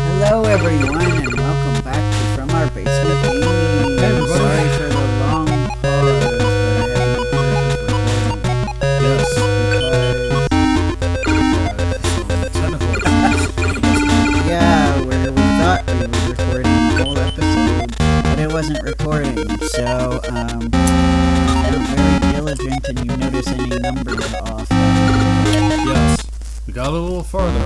Hello everyone and welcome back to From Our Basement Gaming. Hey, everybody. Sorry for the long pause, but I had to be recording. Yes. Yeah, where we thought we were recording the whole episode, but it wasn't recording, so you're very diligent and you notice any numbers off. Yes. We got a little farther,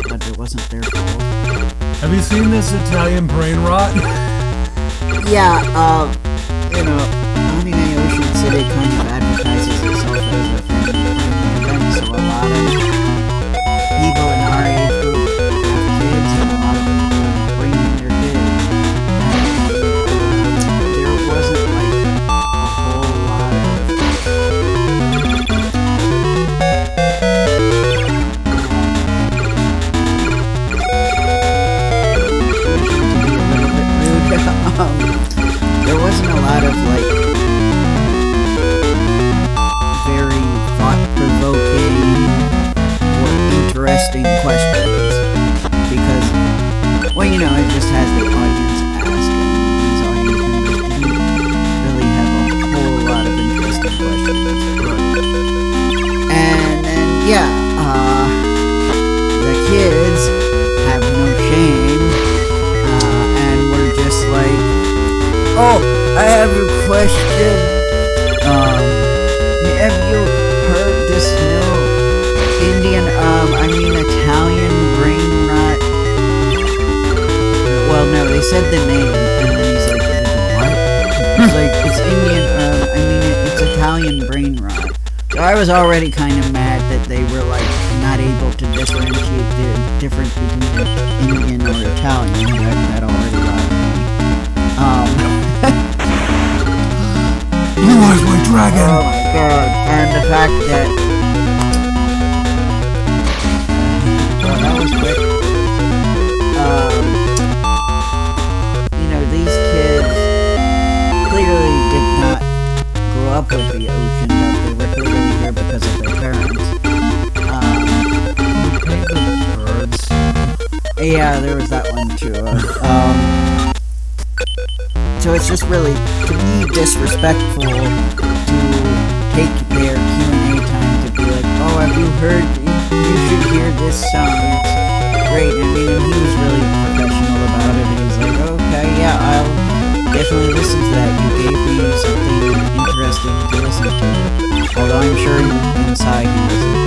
but it wasn't their fault. Have you seen this Italian brain rot? Yeah, Honey Ocean City kind of advertises itself as a family-friendly event, so a lot of people in our age group have kids, and a lot of them are bringing their kids. And there wasn't like a whole lot of there wasn't a lot of like very thought-provoking or interesting questions because, well, it just has the audience ask, and these audience members didn't really have a whole lot of interesting questions. And then, the kids have no shame, and we're just like, oh, I have a question. Have you heard this new Italian brain rot? Well, no, they said the name, and then he's like, what? He's like, it's it's Italian brain rot. So I was already kind of mad that they were like not able to differentiate the difference between Indian or Italian. That already bothered me. Blue Eyes White Dragon! Oh my god. And the fact that that was quick. These kids clearly did not grow up with the ocean, but they were clearly here because of their parents. Birds. Yeah, there was that one too. So it's just really, to me, disrespectful to take their Q&A time to be like, oh, have you heard, you should hear this song, it's great. And he was really professional about it. He was like, okay, yeah, I'll definitely listen to that. You gave me something interesting to listen to. Although I'm sure inside he wasn't.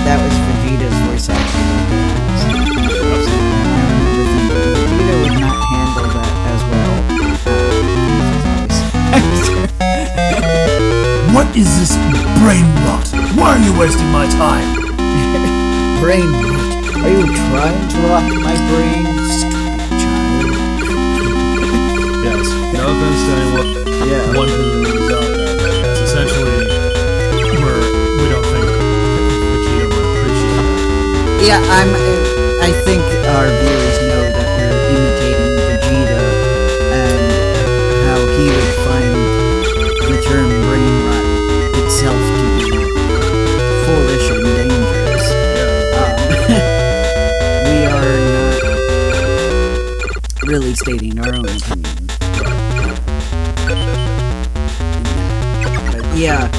That was Vegeta's voice acting. And I remember thinking Vegeta would not handle that as well. What is this brain rot? Why are you wasting my time? Brain rot? Are you trying to rot my brain, stupid child? Yes. No offense to anyone who's out there. Yes, essentially, we don't think Vegeta would appreciate that. Yeah, I think our viewers know that we're imitating Vegeta, and stating our own opinion. But yeah,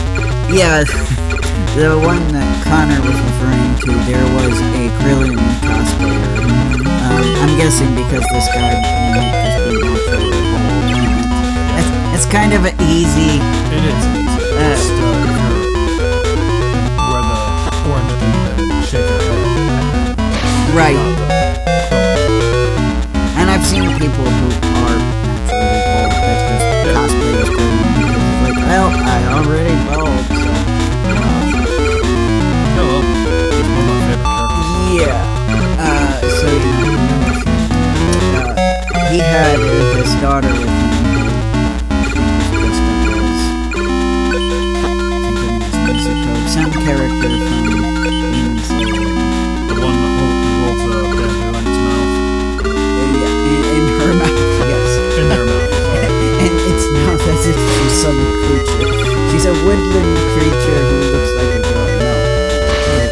the one that Connor was referring to, there was a Krillin cosplayer. I'm guessing because this guy might just be naturally evolved. It's kind of an easy. It is easy. Just if you're where the orange bee and shake your head. Right. And I've seen people who are naturally bald that just cosplay as Krillin because it's like, well, I already bald, so. Hello. He's one of my favorite characters. Yeah. So he had his daughter with him. Some character from Demon Slayer. The one who holds a bamboo in its mouth. Yeah, in her mouth, yes. In their mouth. And its mouth as if she's some creature. She's a woodland creature who looks like a girl. No,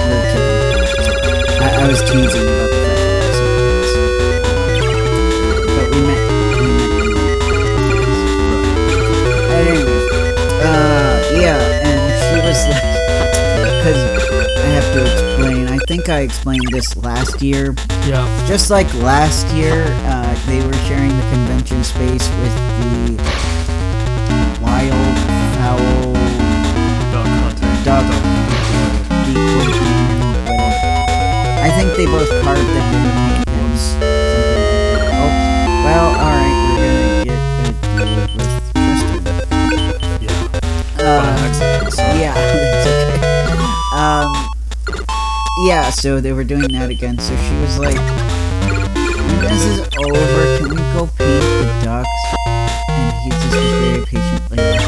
we're kidding. I was teasing about the fact that it's but we met. Anyway, yeah, and she was like, because I have to explain, I think I explained this last year. Yeah. Just like last year, they were sharing the convention space with the wild fowl dog decoy man, whatever. I think they both carved them in the paintings. Something like that. Oh, well, alright, we're gonna get a deal with Tristan. Yeah, that's okay. Yeah, so they were doing that again, so she was like, when this is over, can we go paint the ducks? And he just was very patiently like,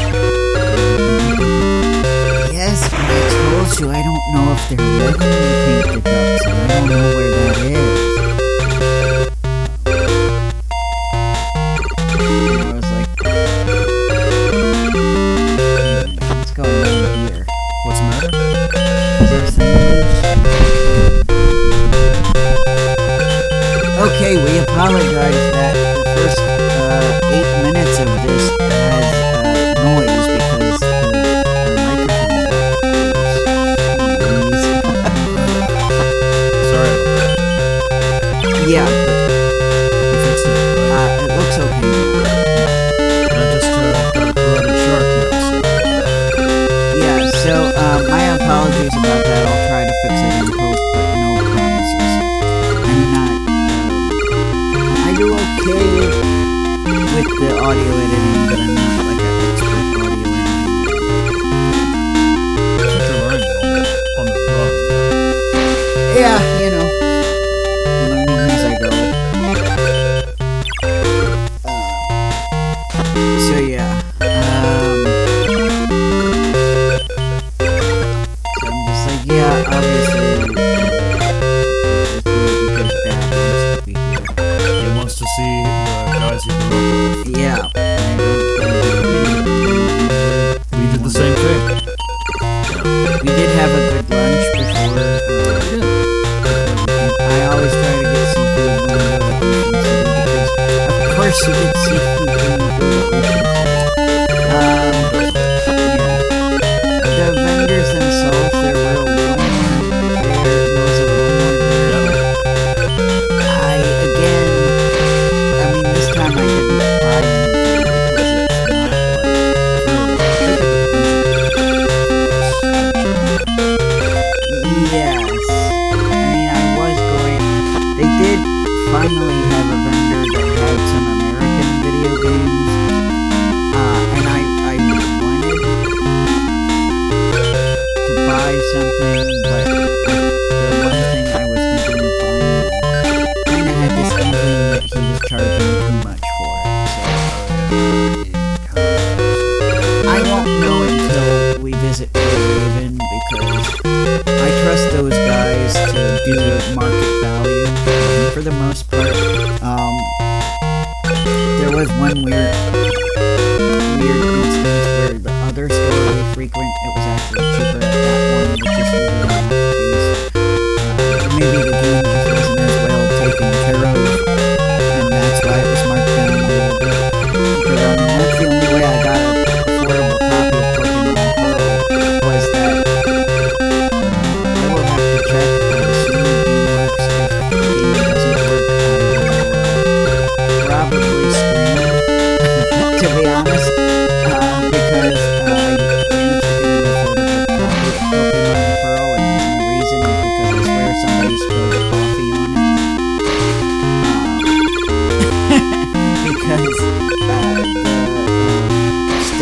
yes, but I told you, I don't know if they're letting me paint the ducks, and I don't know where that is. And I was like, what's going on here? What's the matter? Is there something loose? Okay, we apologize that the first 8 minutes of this has noise because our microphone got loose. Sorry. Yeah, You fixed it, right? it looks okay. I just got a corroded shark now, so. Yeah, so my apologies about that. I'll try to fix it in post, but no promises. I'm not. I do okay with the audio editing, but I'm not like an expert audio engineer. That's what you're learning on the run. Yeah, you know, learning as I go. So yeah, so I'm just like, yeah, obviously, because Dad wants to be here. He wants to see the guys he grew up with. Yeah, I don't. We did the same thing. We did have a good lunch before. I always try to get seafood when we go to Ocean City because, of course, you get seafood when you go to Ocean City. Yeah. The vendors themselves, they're real little more. There was a little more there. I mean, this time I didn't buy anything because it's not yes. I mean, I was going. They did finally have a vendor that had some American video games, and I wanted to buy something, but the one thing I was thinking of buying, kind of had this inkling that he was charging too much for it. So I won't know until we visit Raven because I trust those guys to do the market value for the most part. There was one weird instance where the other store we frequent, it was actually cheaper at that one, which is really not the case. Maybe the game just wasn't as well taken care of, and that's why it was marked down.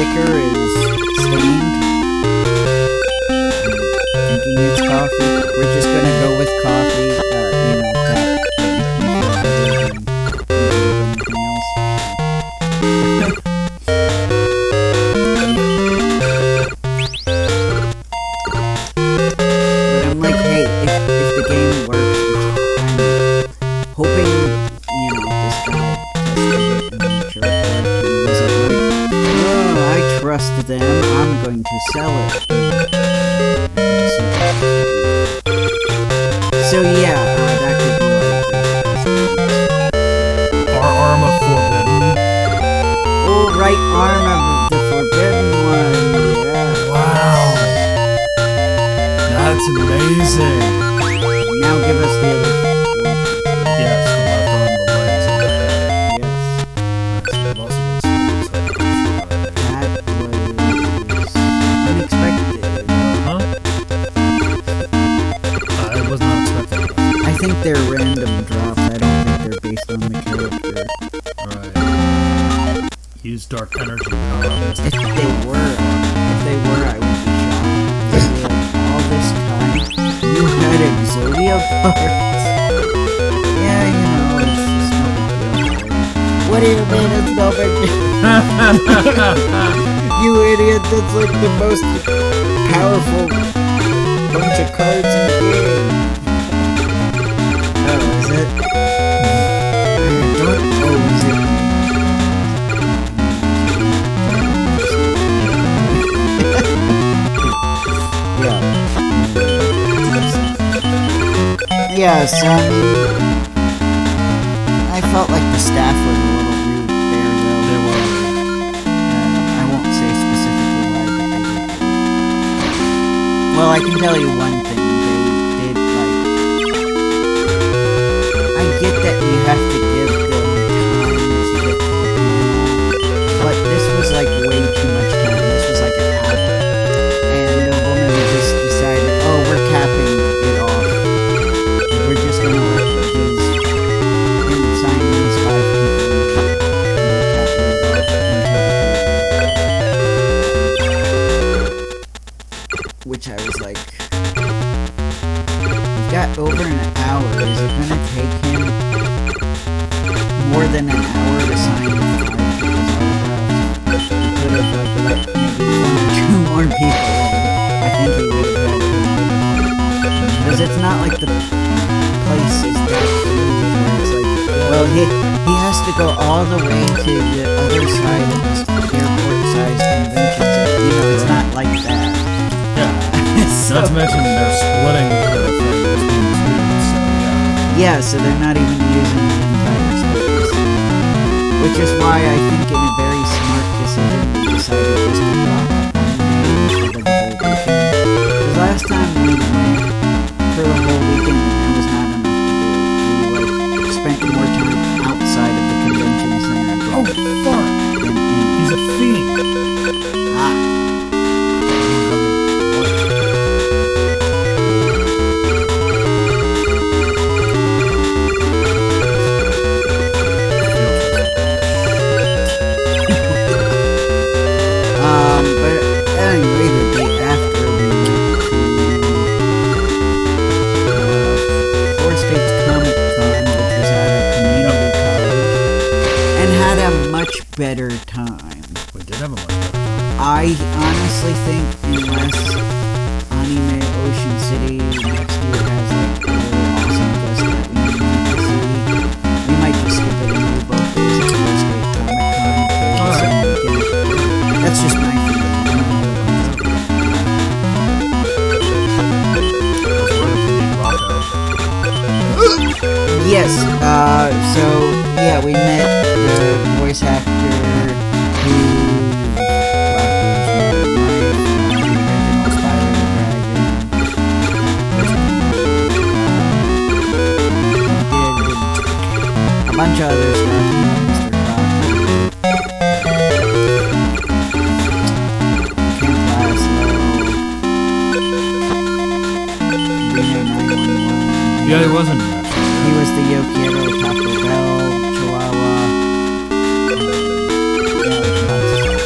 sticker is stained. I'm thinking it's coffee. We're just gonna go with coffee. That makes me feel better than anything else. But I'm like, hey, if the game works, I'm hoping, this guy tested it and made sure it worked and wasn't like, oh, I trust them, I'm going to sell it. So yeah, that could be like Our Arm of Forbidden. oh, right, Arm of the Forbidden One, yeah. Wow. That's amazing. Now give us the other four. Yes, the left arm, the legs, and the head. Yes. Nice. I've also been seeing this, like, That was unexpected. huh? I was not expecting that. I think they're random drops. I don't think they're based on the character. Right. Use dark energy power. If they were, I would be shocked. They'd be like, all this time, you had Yugioh cards. Yeah, it's just no big deal. What do you mean it's no big deal? You idiot, that's like the most powerful bunch of cards in the game. Oh, is it? Is it? Yeah, so I felt like the staff was a little rude there, though. They were. I won't say specifically why, but they did. Well, I can tell you one thing. They did, I get that you have to give them time to get to the panel, but this was, way too much time. This was, an hour. And the woman just decided, oh, we're capping it off. We're just gonna let him sign these 5 people and we're capping it off until which I was like, we've got over an hour. Is it gonna take him more than an hour to sign 5 people's autographs? He could have let maybe 1 or 2 more people in. I think he would have had because it's not like the place is that huge where it's like, well, he has to go all the way to the other side of this airport-sized convention center. It's not like that. Yeah. So, not to mention they're splitting the thing between 2, so yeah. yeah, so they're not even using the entire space. Which is why I think in a very smart decision we decided just to drop 1 day instead of the whole weekend. Because last time we went for the whole weekend and there was not enough to do. We spent more time outside of the convention center. Oh, fuck! Than in. He's a fiend! Ah. But anyway, the day after we went to 4 States Comic Con, which was at a community college, and had a much better time. We did have a much better time. I honestly think unless Anime Ocean City next year has a really awesome guest that we need to see, we might just skip it and do both days at 4 State Comic Con for the same weekend. That's just my feeling. Yes, so, yeah, we met the voice actor who the original Spyro the Dragon. Did a bunch of other stuff, Mr. Croc. Camp Laszlo. Reno 911. Yeah, it wasn't much. He was the Yokiro Taco Bell Chihuahua. Yeah, lots of stuff.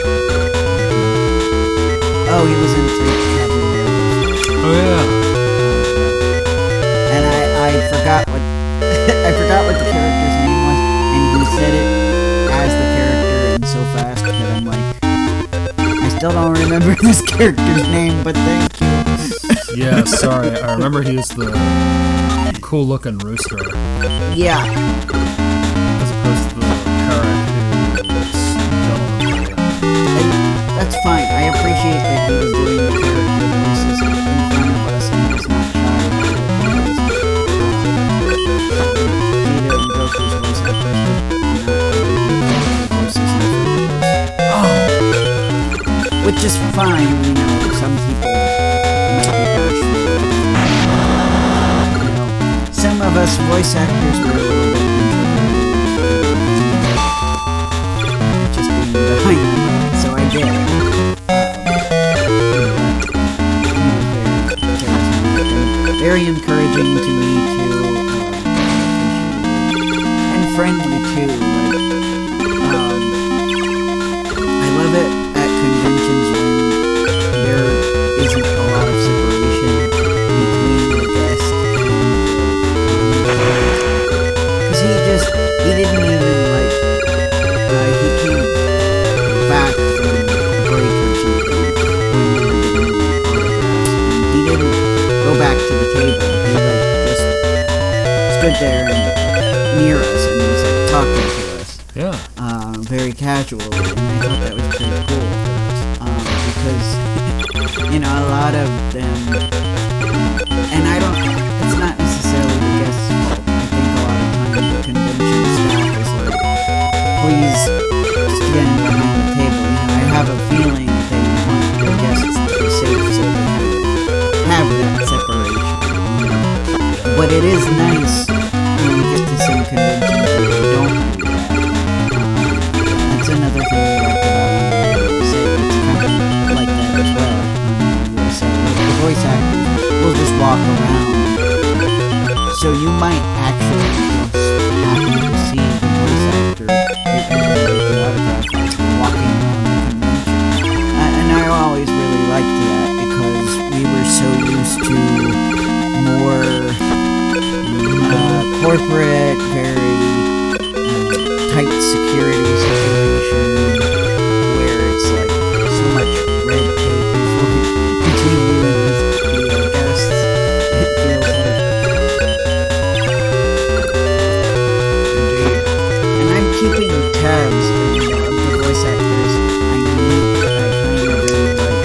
he was in Three Caballeros. Oh yeah. And I forgot what I forgot what the character's name was, and he said it as the character and so fast that I'm like, I still don't remember this character's name, but thank you. Yeah, sorry. I remember he was the cool-looking rooster. Yeah. As opposed to the parrot who was gentleman. And that's fine. I appreciate that he was doing the character voices in front of us and was not shy about it. Vegeta and Goku's voice actors did not voices in front of us. Oh! Which is fine, you know, some people might be bashful. You know, some of us voice actors were a little bit introverted. Just being behind the mic, so I get it. Very encouraging to me too, and friendly too. I love it at conventions when there isn't a lot of separation between the guest and because he didn't even like he came back from a break or something when we were giving autographs, and he didn't go back to the table. He like just stood there and near us and was like talking to us. Yeah. Very casually, and I thought that was pretty cool. Because you know, a lot of them, and it's not necessarily the guest's fault. I think a lot of times the convention staff is like, please stand behind the table. You know, I have a feeling they want their guests to be safe, so they kind of have that separation. You know? But it is nice when we get to some conventions where we don't do that. That's another thing we liked about USA. It's kind of like that as well. USA, like the voice actors will just walk around. So you might actually just happen to see the voice actor that you were with the autograph walking around the convention. And I always really liked that because we were so used to more corporate, very tight security situation where it's like so much red tape between you and the guests. It feels like. Indeed. And I'm keeping tabs of the voice actors I meet. I kind of really like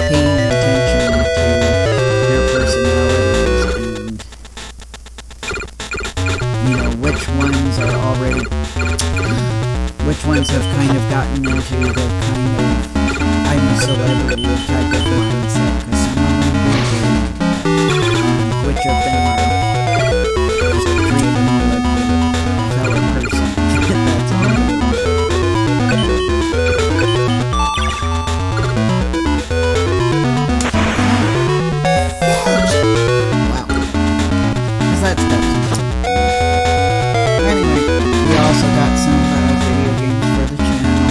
paying attention to their personalities and you know which ones are already. Which ones have kind of gotten into the kind of I'm a celebrity type of mindset, because some of them really which of them are just treating more like a fellow person. That's all. Wow. Because that's definitely. Anyway, we also got some video games for the channel.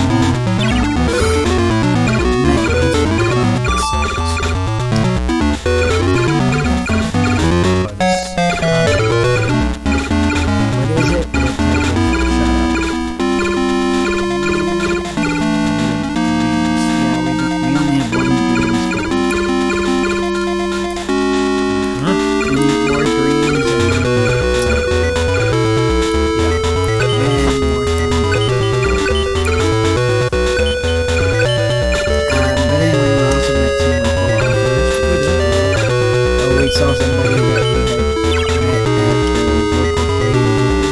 What is it? What type of we only have one dreams. We need more dreams and more fun. But anyway, we also met some local authors, which we saw somebody that we had met at the local creative event.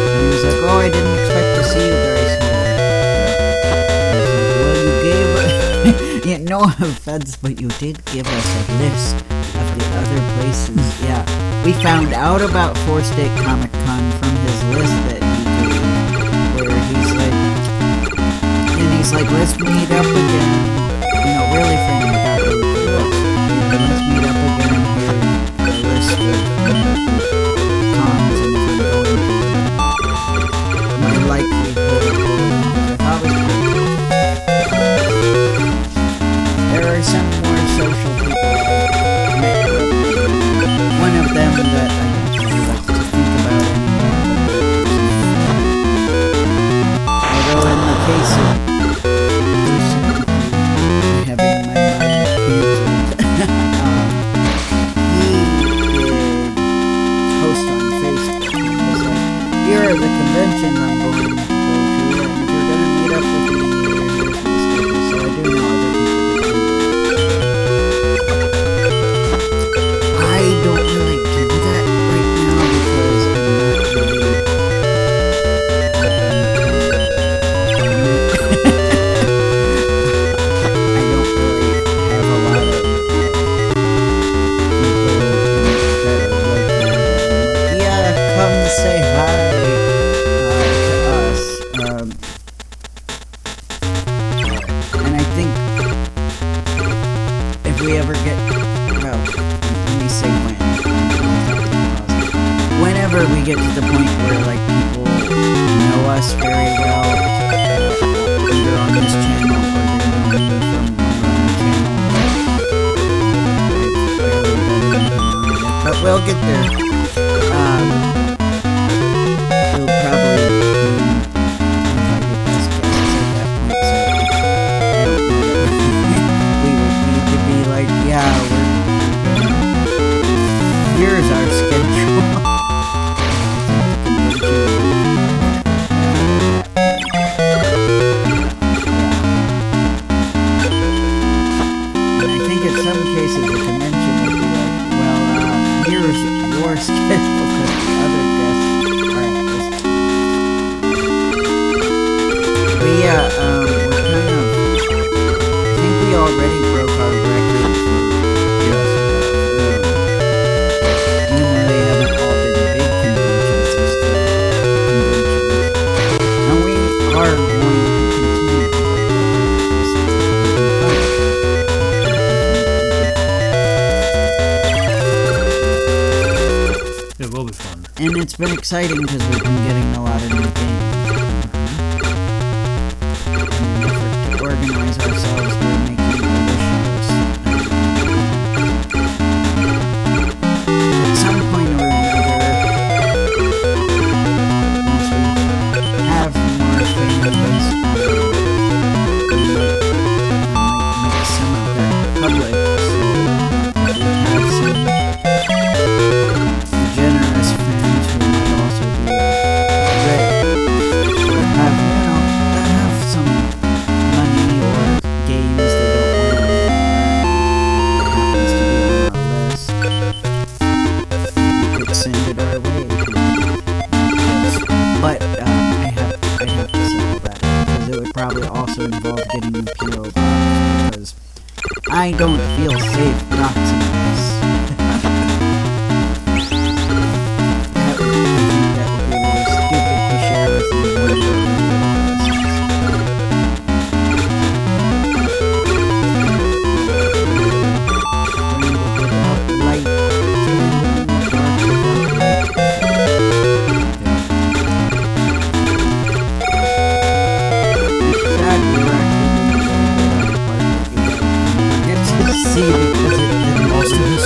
And he was like, oh, I didn't expect to see you guys here. And I was like, well, you gave yeah, no offense, but you did give us a list of the other places. Yeah, we found out about 4-State Comic Con from his list that he gave, where he's like, let's meet up again. You know, really friendly, got really cool. Let's meet up again. Here's a list of cons and if I'm going to my likelihood of going, which I thought was cool. case of person having my mind canceled, he did post on Facebook. He was like, here are the conventions I'm going to go to, and if you're going to meet up with me, here's my schedule. So I do know other people that do that. I don't really do that right now because I'm not really I don't really have a lot of people that are like that. Yeah, come say hi to us. And I think if we ever get, well, let me say when. Whenever we get to the point where like people know us very well, either on this channel or they're knowing me from my own channel. I've barely done anything on it yet, but we'll get there. We'll probably be invited as guests at that point, so I don't know that we would need to be like, yeah, here's our schedule. And I think in some cases the convention would be like, well, here's your schedule because the other guests are at this time. But yeah, we're kind of, I think we already broke our record for even though they haven't all been big conventions, they're still conventions. And we are going to continue to break that record since it's going to be fun. It will be fun. And it's been exciting because we've been getting a lot of new games. In an effort to organize ourselves, we're making a wish list. At some point or another, once we have more fan base, we might make some of that public. So we have some generous fans who might also be ready or have, that have some money or games they don't want anymore and happens to be on our list. You could send it our way. But I have to say all that because it would probably also involve getting a PO box because I don't feel safe doxing this. That would be a little stupid to share with you when you're in the light, see because it Also, his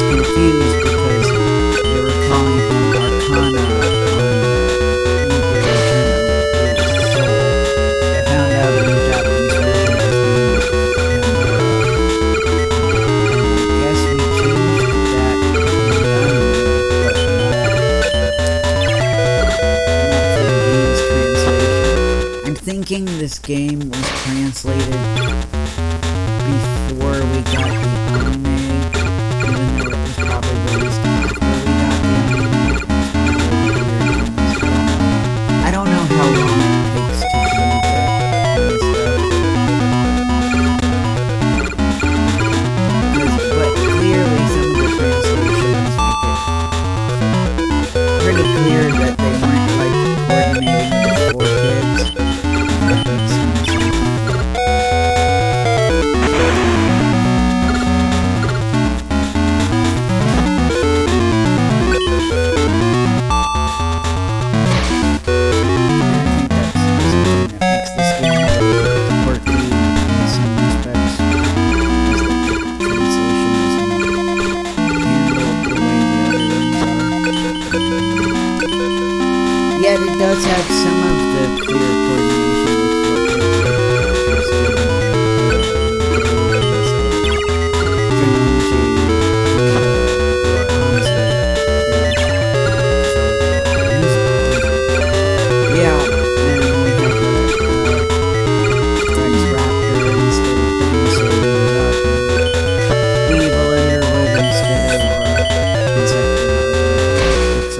confused because they were calling him Arcana on Yugioh Dark Duel Stories. So I found out in the Japanese version his name is Pandora. I guess we changed that in the anime, but not for the game's translation. I'm thinking this game was translated before we got the anime, even though it was probably released after we got the anime. I don't know how long it takes to do that kind of stuff. But clearly some of the translations make it pretty clear that they weren't like coordinating with 4 kids. That makes sense. Yet it does have some of the clear coordination with yeah, and we have Rex Raptor instead of Dinosaur Evil Underwood instead of Insectoid, etc.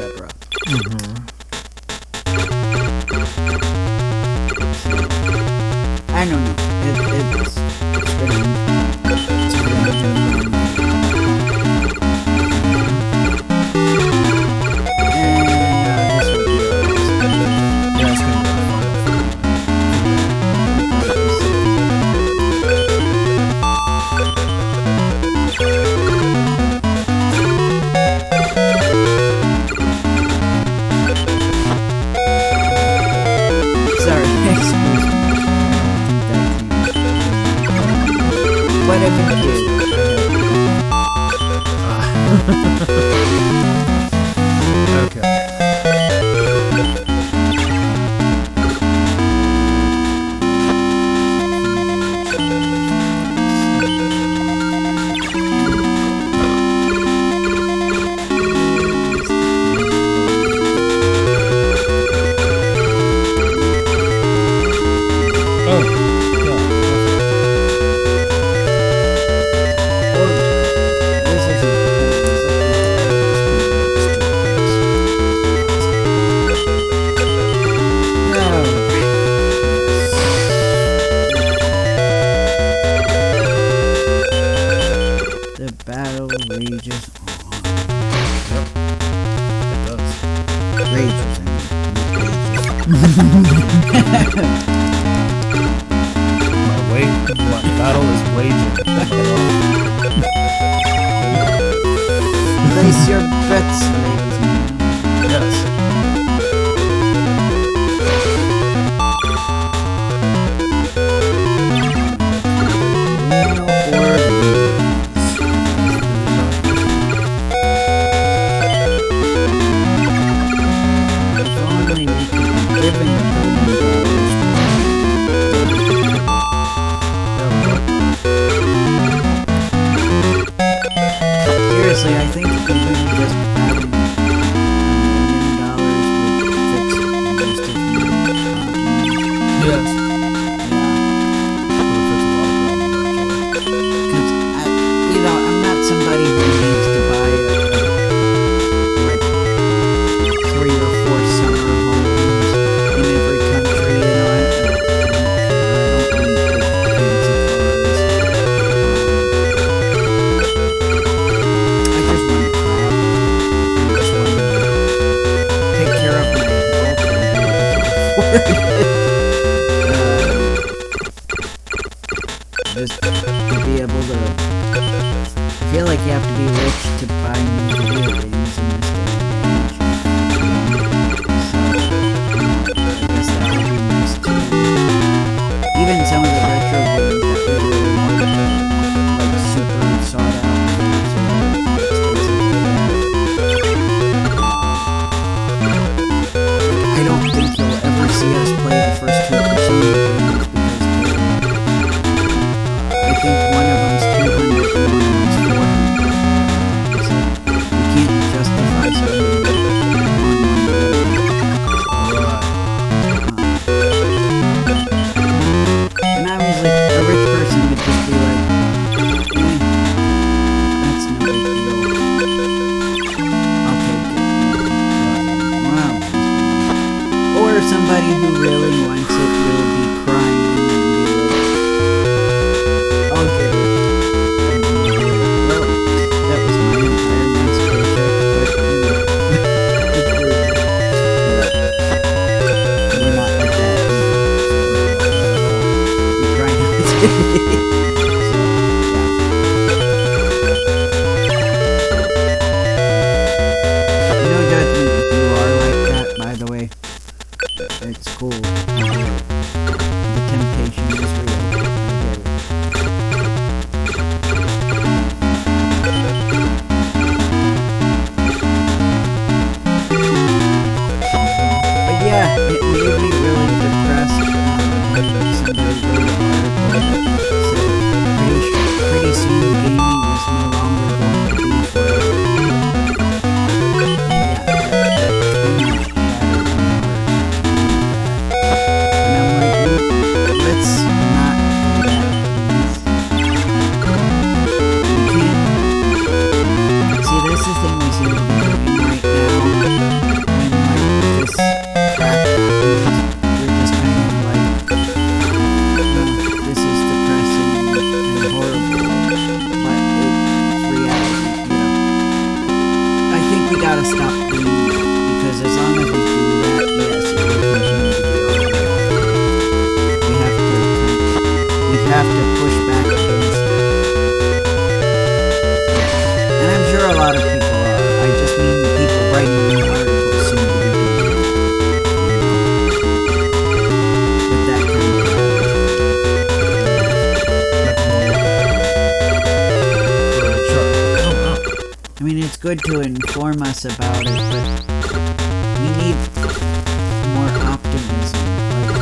I don't know. It's strange. It's strange. And this would be Yeah, it's gonna be sorry, excuse me. What if it did? okay. The battle rages on. Yep. It does. Rages, I mean. My battle is waging. Place your bets, ladies and gentlemen. Yes. Seriously, I think even just having $1 million would fix most of the problems. Yes. Because I'm not somebody who needs to buy like 3 or 4 summer homes in every country. I don't need like fancy cars. I just want to travel. I just want to take care of my health and be able to afford it. Just to be able to. I feel like you have to be rich to buy new video games in this day and age. So, I guess that would be nice too. Even some of the retro games that we really wanted, like super sought out games, who really wants it will be crying and be like, I'll get it. And then you'll be like, well, that was my entire month's paycheck, but it's really, we're not like that either. We cry now. It's cool. The temptation is real. But yeah, it made me really depressed when somebody wrote an article that said pretty soon gaming is no longer going to be forever. Gotta stop doing that, because as long as we do that, yes, it will continue to be our we have to push back against it. And I'm sure a lot of people are. I just mean the people writing the articles seem to be doing that. With that kind of attitude. I mean, it's good to inform us about it, but we need more optimism. Like,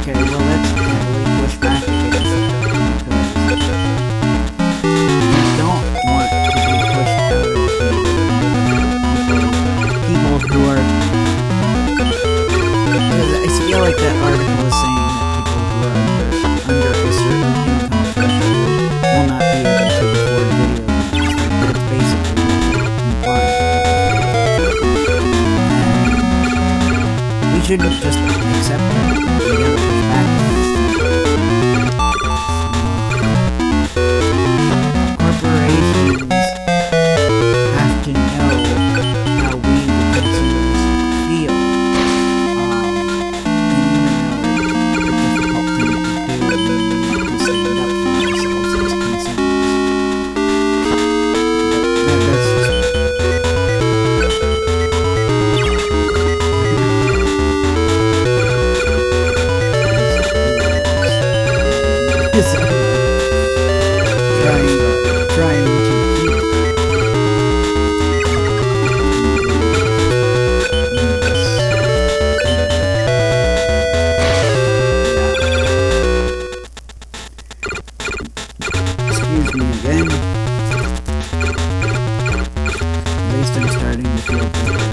okay, well, let's heavily push back against it, because we don't want to be pushed out of people who are, because I feel like that article is saying that people who are under a certain income threshold will not be able to afford video. That's basically implied. And we shouldn't just accept that. We gotta push back against it. Corporations have to know how we, the consumers, feel. And even though it's a difficult thing to do, we need to stand up for ourselves as consumers. Trying to keep excuse me again. At least I'm starting to feel better.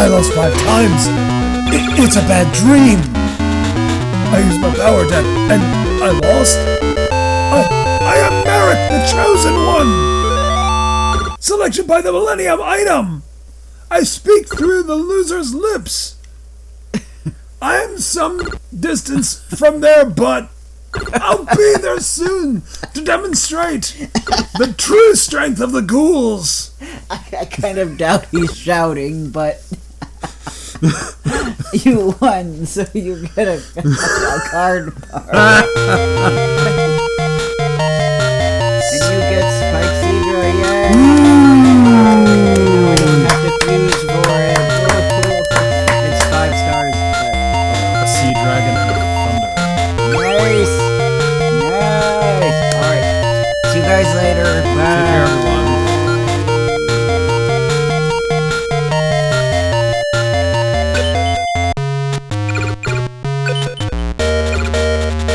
I lost 5 times. It's a bad dream. I used my power deck and I lost. I am Merrick, the chosen one. Selection by the Millennium Item. I speak through the loser's lips. I am some distance from there, but I'll be there soon to demonstrate the true strength of the ghouls. I kind of doubt he's shouting, but you won, so you get a card bar.